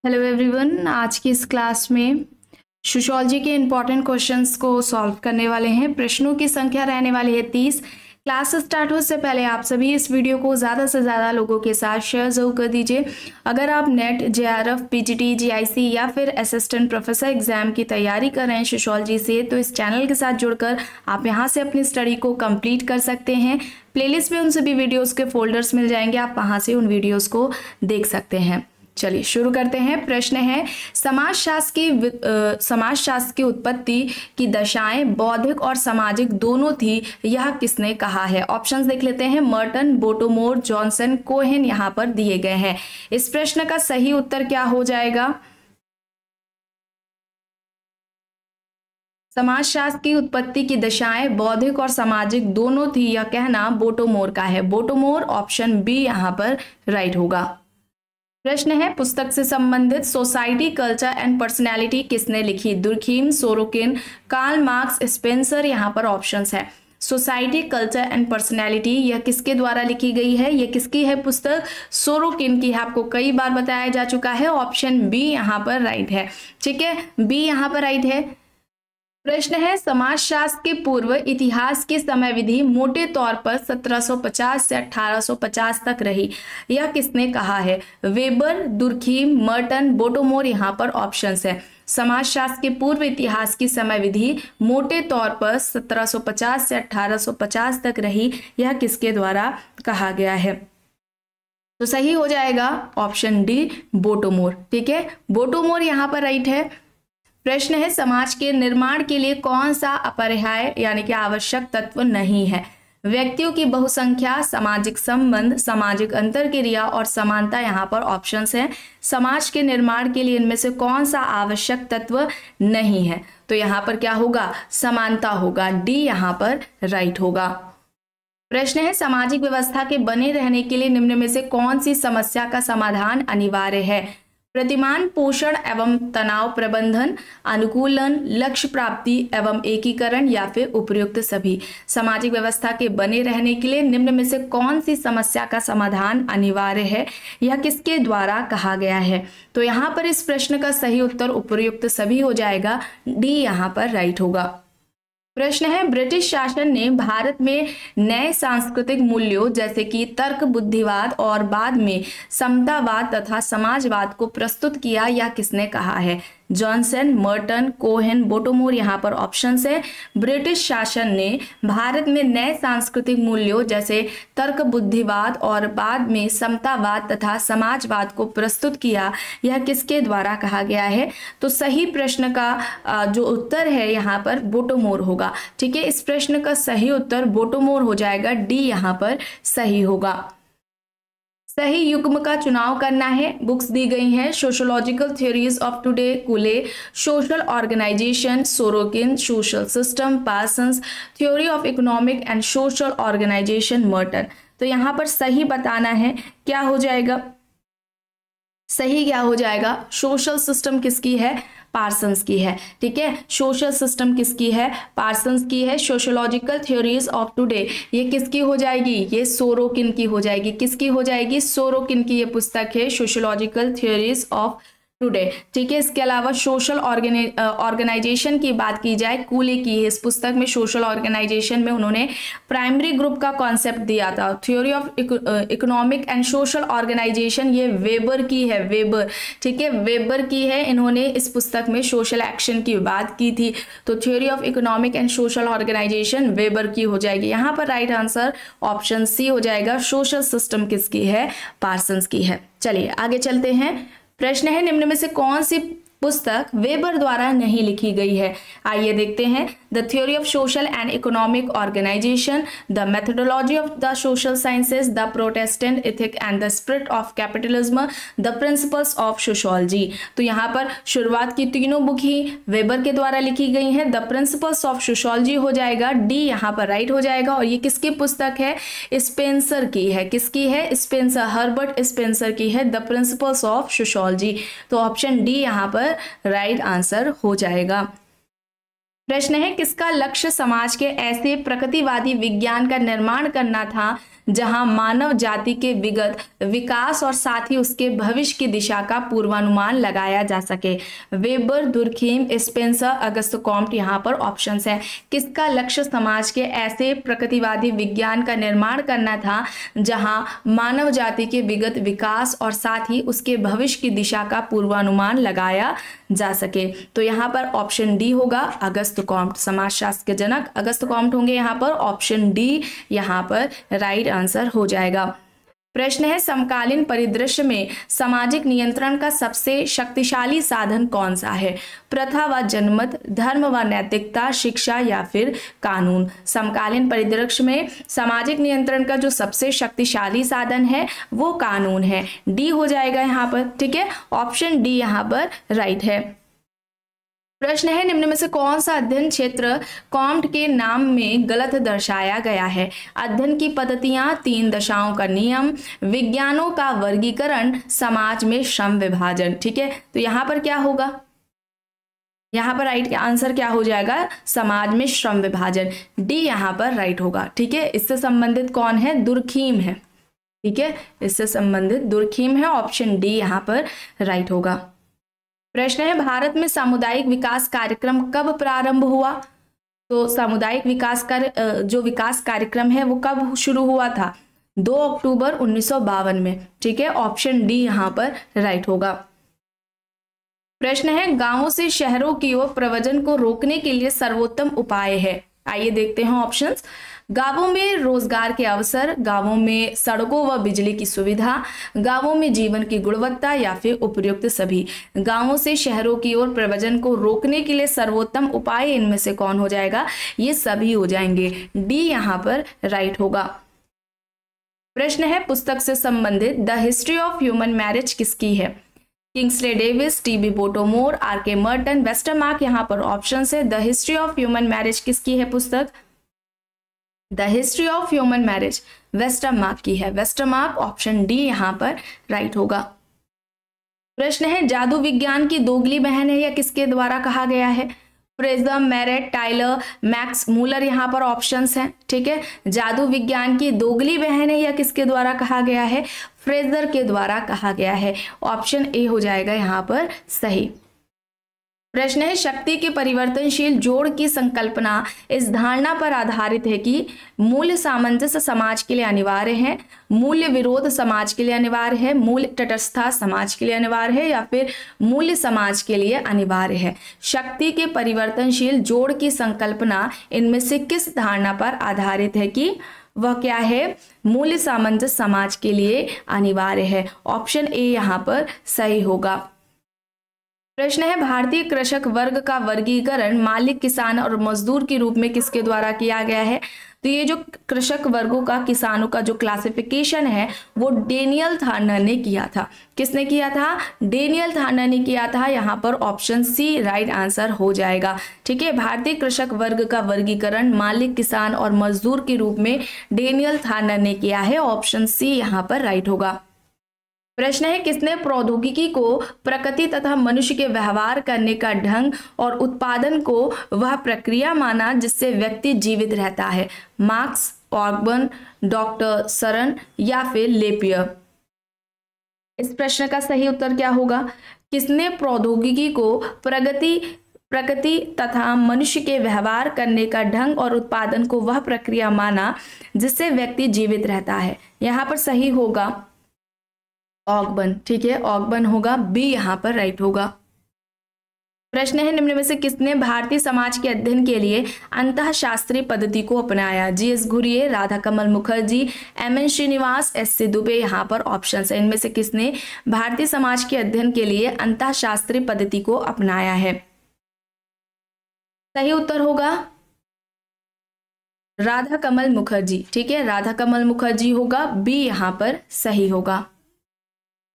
Hello everyone, आज की इस क्लास में सोशियोलॉजी के इम्पॉर्टेंट क्वेश्चंस को सॉल्व करने वाले हैं। प्रश्नों की संख्या रहने वाली है 30। क्लास स्टार्ट होने से पहले आप सभी इस वीडियो को ज़्यादा से ज़्यादा लोगों के साथ शेयर जरूर कर दीजिए। अगर आप नेट, जेआरएफ, पीजीटी, जीआईसी या फिर असिस्टेंट प्रोफेसर एग्जाम की तैयारी कर रहे हैं सोशियोलॉजी से, तो इस चैनल के साथ जुड़कर आप यहां से अपनी स्टडी को कंप्लीट कर सकते हैं। प्लेलिस्ट में उन सभी वीडियोज़ के फोल्डर्स मिल जाएंगे, आप वहाँ से उन वीडियोज़ को देख सकते हैं। चलिए शुरू करते हैं। प्रश्न है, समाजशास्त्र की उत्पत्ति की दशाएं बौद्धिक और सामाजिक दोनों थी, यह किसने कहा है? ऑप्शंस देख लेते हैं। मर्टन, बोटोमोर, जॉनसन, कोहेन यहाँ पर दिए गए हैं। इस प्रश्न का सही उत्तर क्या हो जाएगा? समाजशास्त्र की उत्पत्ति की दशाएं बौद्धिक और सामाजिक दोनों थी, यह कहना बोटोमोर का है। बोटोमोर ऑप्शन बी यहाँ पर राइट होगा। प्रश्न है, पुस्तक से संबंधित सोसाइटी, कल्चर एंड पर्सनैलिटी किसने लिखी? Durkheim, Sorokin, Karl Marx, Spencer. यहाँ पर ऑप्शंस है। सोसाइटी, कल्चर एंड पर्सनैलिटी यह किसके द्वारा लिखी गई है? यह किसकी है पुस्तक? सोरोकिन की है। आपको कई बार बताया जा चुका है। ऑप्शन बी यहाँ पर राइट है। ठीक है, बी यहाँ पर राइट है। प्रश्न है, समाजशास्त्र के पूर्व इतिहास की समय विधि मोटे तौर पर 1750 से 1850 तक रही, यह किसने कहा है? Weber, Durkheim, Merton, Bottomore. यहाँ पर ऑप्शंस है। समाजशास्त्र के पूर्व इतिहास की समय विधि मोटे तौर पर 1750 से 1850 तक रही, यह किसके द्वारा कहा गया है? तो सही हो जाएगा ऑप्शन डी, बोटोमोर। ठीक है, बोटोमोर यहाँ पर राइट है। प्रश्न है, समाज के निर्माण के लिए कौन सा अपरिहार्य यानी कि आवश्यक तत्व नहीं है? व्यक्तियों की बहुसंख्या, सामाजिक संबंध, सामाजिक अंतरक्रिया और समानता। यहाँ पर ऑप्शंस हैं। समाज के निर्माण के लिए इनमें से कौन सा आवश्यक तत्व नहीं है? तो यहाँ पर क्या होगा? समानता होगा। डी यहाँ पर राइट होगा। प्रश्न है, सामाजिक व्यवस्था के बने रहने के लिए निम्न में से कौन सी समस्या का समाधान अनिवार्य है? प्रतिमान, पोषण एवं तनाव प्रबंधन, अनुकूलन, लक्ष्य प्राप्ति एवं एकीकरण या फिर उपयुक्त सभी। सामाजिक व्यवस्था के बने रहने के लिए निम्न में से कौन सी समस्या का समाधान अनिवार्य है? यह किसके द्वारा कहा गया है? तो यहाँ पर इस प्रश्न का सही उत्तर उपयुक्त सभी हो जाएगा। डी यहाँ पर राइट होगा। प्रश्न है, ब्रिटिश शासन ने भारत में नए सांस्कृतिक मूल्यों जैसे कि तर्क, बुद्धिवाद और बाद में समतावाद तथा समाजवाद को प्रस्तुत किया, यह किसने कहा है? Johnson, Merton, Cohen, Bottomore. यहाँ पर ऑप्शन है। ब्रिटिश शासन ने भारत में नए सांस्कृतिक मूल्यों जैसे तर्क, बुद्धिवाद और बाद में समतावाद तथा समाजवाद को प्रस्तुत किया, यह किसके द्वारा कहा गया है? तो सही प्रश्न का जो उत्तर है यहाँ पर बोटोमोर होगा। ठीक है, इस प्रश्न का सही उत्तर बोटोमोर हो जाएगा। डी यहाँ पर सही होगा। सही युग्म का चुनाव करना है। बुक्स दी गई हैं। Sociological theories of today, Cooley, social organization, Sorokin, social system, Parsons, theory of economic and social organization, Merton. तो यहाँ पर सही बताना है, क्या हो जाएगा? सही क्या हो जाएगा? सोशल सिस्टम किसकी है? पार्सन्स की है। ठीक है, सोशल सिस्टम किसकी है? पार्सन्स की है। सोशियोलॉजिकल थ्योरीज ऑफ टुडे ये किसकी हो जाएगी? ये सोरोकिन की हो जाएगी। किसकी हो जाएगी? सोरोकिन की ये पुस्तक है, सोशियोलॉजिकल थ्योरीज ऑफ टुडे। ठीक है, इसके अलावा सोशल ऑर्गेनाइजेशन की बात की जाए, कूले की है। इस पुस्तक में सोशल ऑर्गेनाइजेशन में उन्होंने प्राइमरी ग्रुप का कॉन्सेप्ट दिया था। Theory of economic and social organization ये वेबर की है, वेबर। ठीक है, वेबर की है। इन्होंने इस पुस्तक में सोशल एक्शन की बात की थी। तो theory of economic and social organization Weber की हो जाएगी। यहाँ पर राइट आंसर ऑप्शन सी हो जाएगा। सोशल सिस्टम किसकी है? पार्सन्स की है। चलिए आगे चलते हैं। प्रश्न है, निम्न में से कौन सी पुस्तक वेबर द्वारा नहीं लिखी गई है? आइए देखते हैं। The theory of social and economic organization, the methodology of the social sciences, the Protestant ethic and the spirit of capitalism, the principles of sociology. तो यहाँ पर शुरुआत की तीनों बुक ही वेबर के द्वारा लिखी गई हैं। द प्रिंसिपल्स ऑफ सोशियोलॉजी हो जाएगा। डी यहाँ पर राइट हो जाएगा। और ये किसकी पुस्तक है? स्पेंसर की है। किसकी है? स्पेंसर, हर्बर्ट स्पेंसर की है, द प्रिंसिपल्स ऑफ सोशियोलॉजी। तो ऑप्शन डी यहाँ पर राइट आंसर हो जाएगा। प्रश्न है, किसका लक्ष्य समाज के ऐसे प्रकृतिवादी विज्ञान का निर्माण करना था जहां मानव जाति के विगत विकास और साथ ही उसके भविष्य की दिशा का पूर्वानुमान लगाया जा सके। Weber, Durkheim, Spencer, Auguste Comte यहाँ पर ऑप्शंस हैं। किसका लक्ष्य समाज के ऐसे प्रकृतिवादी विज्ञान का निर्माण करना था जहां मानव जाति के विगत विकास और साथ ही उसके भविष्य की दिशा का पूर्वानुमान लगाया जा सके। तो यहाँ पर ऑप्शन डी होगा, अगस्त कॉम्ट। समाजशास्त्र के जनक अगस्त कॉम्ट होंगे। यहाँ पर ऑप्शन डी यहाँ पर राइट आंसर हो जाएगा। प्रश्न है, समकालीन परिदृश्य में सामाजिक नियंत्रण का सबसे शक्तिशाली साधन कौन सा है? प्रथा व जनमत, धर्म व नैतिकता, शिक्षा या फिर कानून? समकालीन परिदृश्य में सामाजिक नियंत्रण का जो सबसे शक्तिशाली साधन है वो कानून है। डी हो जाएगा यहाँ पर। ठीक है, ऑप्शन डी यहाँ पर राइट है। प्रश्न है, निम्न में से कौन सा अध्ययन क्षेत्र कॉम्ट के नाम में गलत दर्शाया गया है? अध्ययन की पद्धतियां, 3 दशाओं का नियम, विज्ञानों का वर्गीकरण, समाज में श्रम विभाजन। ठीक है, तो यहाँ पर क्या होगा? यहाँ पर राइट आंसर क्या हो जाएगा? समाज में श्रम विभाजन। डी यहाँ पर राइट होगा। ठीक है, इससे संबंधित कौन है? दुर्खीम है। ठीक है, इससे संबंधित दुर्खीम है। ऑप्शन डी यहाँ पर राइट होगा। प्रश्न है, भारत में सामुदायिक विकास कार्यक्रम कब प्रारंभ हुआ? तो सामुदायिक विकास जो विकास कार्यक्रम है वो कब शुरू हुआ था? 2 अक्टूबर 1952 में। ठीक है, ऑप्शन डी यहाँ पर राइट होगा। प्रश्न है, गांवों से शहरों की ओर प्रव्रजन को रोकने के लिए सर्वोत्तम उपाय है? आइए देखते हैं ऑप्शंस। गांवों में रोजगार के अवसर, गांवों में सड़कों व बिजली की सुविधा, गांवों में जीवन की गुणवत्ता या फिर उपयुक्त सभी। गांवों से शहरों की ओर प्रव्रजन को रोकने के लिए सर्वोत्तम उपाय इनमें से कौन हो जाएगा? ये सभी हो जाएंगे। डी यहाँ पर राइट होगा। प्रश्न है, पुस्तक से संबंधित the history of human marriage किसकी है? Kingsley Davis, T B. Bottomore, R K. Merton, Westermarck यहाँ पर ऑप्शन है। The history of human marriage किसकी है पुस्तक? The history of human marriage Westermarck की है। वेस्टरमार्क, ऑप्शन डी यहाँ पर राइट होगा। प्रश्न है, जादू विज्ञान की दोगली बहन है या किसके द्वारा कहा गया है? फ्रेजर, मेरेट, टाइलर, मैक्स मूलर यहाँ पर ऑप्शंस हैं। ठीक है, जादू विज्ञान की दोगली बहन है या किसके द्वारा कहा गया है? फ्रेजर के द्वारा कहा गया है। ऑप्शन ए हो जाएगा यहाँ पर सही। प्रश्न है, शक्ति के परिवर्तनशील जोड़ की संकल्पना इस धारणा पर आधारित है कि मूल्य सामंजस्य समाज के लिए अनिवार्य है, मूल्य विरोध समाज के लिए अनिवार्य है, मूल्य तटस्थता समाज के लिए अनिवार्य है या फिर मूल्य समाज के लिए अनिवार्य है? शक्ति के परिवर्तनशील जोड़ की संकल्पना इनमें से किस धारणा पर आधारित है कि वह क्या है? मूल्य सामंजस्य समाज के लिए अनिवार्य है। ऑप्शन ए यहाँ पर सही होगा। प्रश्न है, भारतीय कृषक वर्ग का वर्गीकरण मालिक, किसान और मजदूर के रूप में किसके द्वारा किया गया है? तो ये जो कृषक वर्गों का, किसानों का जो क्लासिफिकेशन है वो डेनियल थार्नर ने किया था। किसने किया था? डेनियल थार्नर ने किया था। यहाँ पर ऑप्शन सी राइट आंसर हो जाएगा। ठीक है, भारतीय कृषक वर्ग का वर्गीकरण मालिक, किसान और मजदूर के रूप में डेनियल थार्नर ने किया है। ऑप्शन सी यहाँ पर राइट होगा। प्रश्न है, किसने प्रौद्योगिकी को प्रकृति तथा मनुष्य के व्यवहार करने का ढंग और उत्पादन को वह प्रक्रिया माना जिससे व्यक्ति जीवित रहता है? मार्क्स, ऑर्गन, डॉक्टर सरन या फिर लेपियर? इस प्रश्न का सही उत्तर क्या होगा? किसने प्रौद्योगिकी को प्रकृति तथा मनुष्य के व्यवहार करने का ढंग और उत्पादन को वह प्रक्रिया माना जिससे व्यक्ति जीवित रहता है? यहाँ पर सही होगा ऑगबन। ठीक है, ऑगबन होगा। बी यहाँ पर राइट होगा। प्रश्न है, निम्न में से किसने भारतीय समाज के अध्ययन के लिए अंतःशास्त्रीय पद्धति को अपनाया? जी.एस. घुरिये, राधा कमल मुखर्जी, एम.एन. श्रीनिवास, एस.सी. दुबे यहाँ पर ऑप्शन है। इनमें से किसने भारतीय समाज के अध्ययन के लिए अंतःशास्त्रीय पद्धति को अपनाया है? सही उत्तर होगा राधा कमल मुखर्जी। ठीक है, राधा कमल मुखर्जी होगा। बी यहाँ पर सही होगा।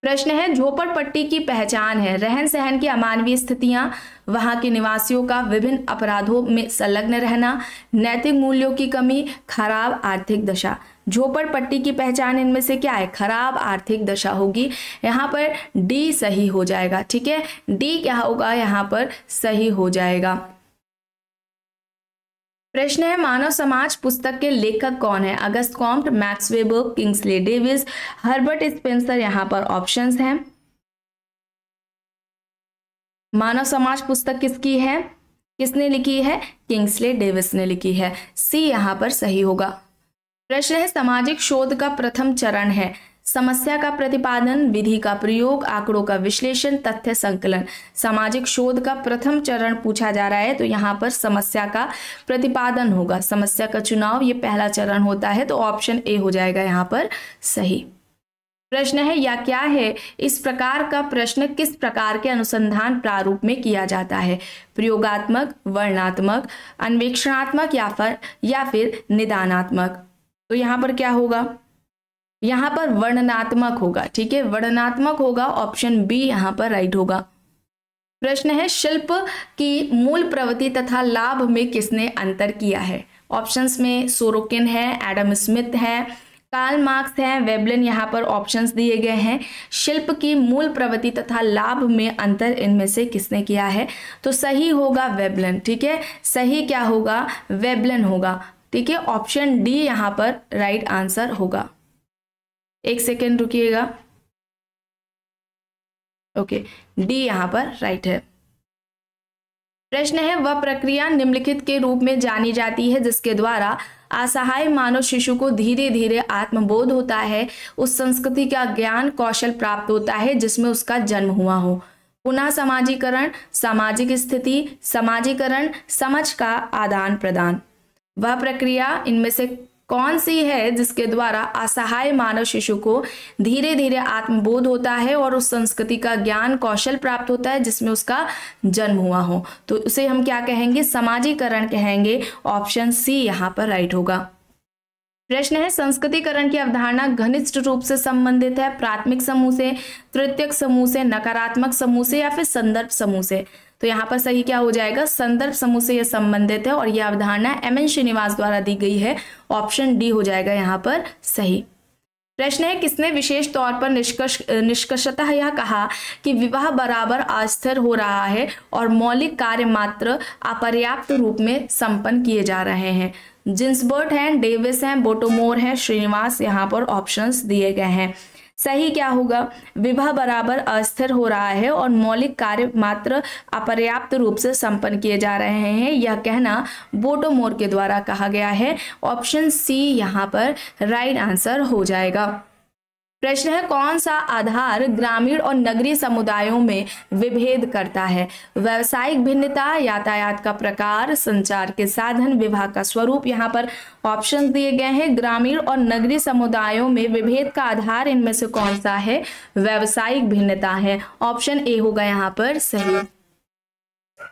प्रश्न है, झोपड़पट्टी की पहचान है रहन सहन की अमानवीय स्थितियां, वहां के निवासियों का विभिन्न अपराधों में संलग्न रहना, नैतिक मूल्यों की कमी, खराब आर्थिक दशा। झोपड़पट्टी की पहचान इनमें से क्या है? खराब आर्थिक दशा होगी। यहाँ पर डी सही हो जाएगा। ठीक है, डी क्या होगा? यहाँ पर सही हो जाएगा। प्रश्न है मानव समाज पुस्तक के लेखक कौन है? Auguste Comte, Max Weber, Kingsley Davis, Herbert Spencer. यहाँ पर ऑप्शंस हैं। मानव समाज पुस्तक किसकी है, किसने लिखी है? किंग्सले डेविस ने लिखी है। सी यहाँ पर सही होगा। प्रश्न है सामाजिक शोध का प्रथम चरण है समस्या का प्रतिपादन, विधि का प्रयोग, आंकड़ों का विश्लेषण, तथ्य संकलन। सामाजिक शोध का प्रथम चरण पूछा जा रहा है तो यहाँ पर समस्या का प्रतिपादन होगा, समस्या का चुनाव ये पहला चरण होता है, तो ऑप्शन ए हो जाएगा यहाँ पर सही। प्रश्न है या क्या है? इस प्रकार का प्रश्न किस प्रकार के अनुसंधान प्रारूप में किया जाता है? प्रयोगात्मक, वर्णनात्मक, अन्वेषणात्मक या फिर निदानात्मक। तो यहाँ पर क्या होगा? यहाँ पर वर्णनात्मक होगा। ठीक है, वर्णनात्मक होगा, ऑप्शन बी यहाँ पर राइट होगा। प्रश्न है शिल्प की मूल प्रवृत्ति तथा लाभ में किसने अंतर किया है? ऑप्शंस में सोरोकिन है, एडम स्मिथ है, कार्ल मार्क्स है, वेबलिन। यहाँ पर ऑप्शंस दिए गए हैं। शिल्प की मूल प्रवृत्ति तथा लाभ में अंतर इनमें से किसने किया है? तो सही होगा वेबलिन। ठीक है, सही क्या होगा? वेबलिन होगा। ठीक है, ऑप्शन डी यहाँ पर राइट आंसर होगा। एक सेकेंड रुकिएगा। ओके, डी यहाँ पर राइट है। प्रश्न है वह प्रक्रिया निम्नलिखित के रूप में जानी जाती है जिसके द्वारा असहाय मानव शिशु को धीरे धीरे आत्मबोध होता है, उस संस्कृति का ज्ञान कौशल प्राप्त होता है जिसमें उसका जन्म हुआ हो। पुनः समाजीकरण, सामाजिक स्थिति, समाजीकरण, समझ का आदान प्रदान। वह प्रक्रिया इनमें से कौन सी है जिसके द्वारा असहाय मानव शिशु को धीरे धीरे आत्मबोध होता है और उस संस्कृति का ज्ञान कौशल प्राप्त होता है जिसमें उसका जन्म हुआ हो? तो उसे हम क्या कहेंगे? समाजीकरण कहेंगे। ऑप्शन सी यहाँ पर राइट होगा। प्रश्न है संस्कृतिकरण की अवधारणा घनिष्ठ रूप से संबंधित है प्राथमिक समूह से, तृतीयक समूह से, नकारात्मक समूह से या फिर संदर्भ समूह से? तो यहाँ पर सही क्या हो जाएगा? संदर्भ समूह से यह संबंधित है और यह अवधारणा एम.एन. श्रीनिवास द्वारा दी गई है। ऑप्शन डी हो जाएगा यहाँ पर सही। प्रश्न है किसने विशेष तौर पर निष्कर्षतः यह कहा कि विवाह बराबर अस्थिर हो रहा है और मौलिक कार्य मात्र अपर्याप्त रूप में संपन्न किए जा रहे हैं? जिन्सबर्ट हैं, डेविस हैं, बोटोमोर हैं, श्रीनिवास। यहाँ पर ऑप्शंस दिए गए हैं। सही क्या होगा? विवाह बराबर अस्थिर हो रहा है और मौलिक कार्य मात्र अपर्याप्त रूप से संपन्न किए जा रहे हैं, यह कहना बोटोमोर के द्वारा कहा गया है। ऑप्शन सी यहाँ पर राइट आंसर हो जाएगा। प्रश्न है कौन सा आधार ग्रामीण और नगरीय समुदायों में विभेद करता है? व्यावसायिक भिन्नता, यातायात का प्रकार, संचार के साधन, विवाह का स्वरूप। यहाँ पर ऑप्शन दिए गए हैं। ग्रामीण और नगरीय समुदायों में विभेद का आधार इनमें से कौन सा है? व्यावसायिक भिन्नता है। ऑप्शन ए होगा यहाँ पर सही।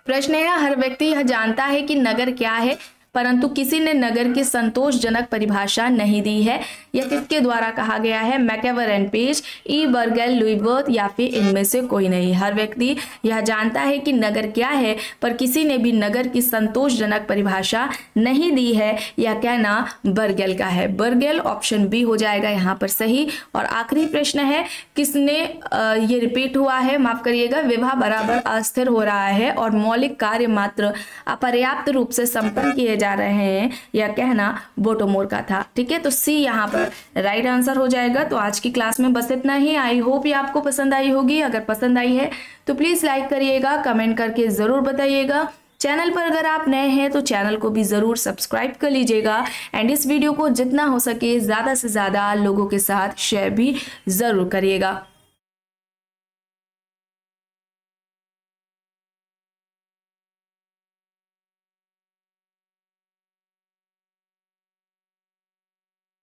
प्रश्न है हर व्यक्ति यह जानता है कि नगर क्या है परंतु किसी ने नगर की संतोषजनक परिभाषा नहीं दी है। यह किसके द्वारा कहा गया है? MacIver and Page, E Burgess, Louis Wirth या फिर इनमें से कोई नहीं। हर व्यक्ति यह जानता है कि नगर क्या है पर किसी ने भी नगर की संतोषजनक परिभाषा नहीं दी है, यह कहना बर्गेल का है। बर्गेल ऑप्शन बी हो जाएगा यहाँ पर सही। और आखिरी प्रश्न है किसने ये रिपीट हुआ है, माफ करिएगा, विवाह बराबर अस्थिर हो रहा है और मौलिक कार्य मात्र अपर्याप्त रूप से संपन्न किए जा रहे हैं, यह कहना बोटोमोर का था। ठीक है, तो सी यहाँ पर राइट आंसर हो जाएगा। तो आज की क्लास में बस इतना ही। आई होप ये आपको पसंद आई होगी। अगर पसंद आई है तो प्लीज लाइक करिएगा, कमेंट करके जरूर बताइएगा। चैनल पर अगर आप नए हैं तो चैनल को भी जरूर सब्सक्राइब कर लीजिएगा एंड इस वीडियो को जितना हो सके ज्यादा से ज्यादा लोगों के साथ शेयर भी जरूर करिएगा।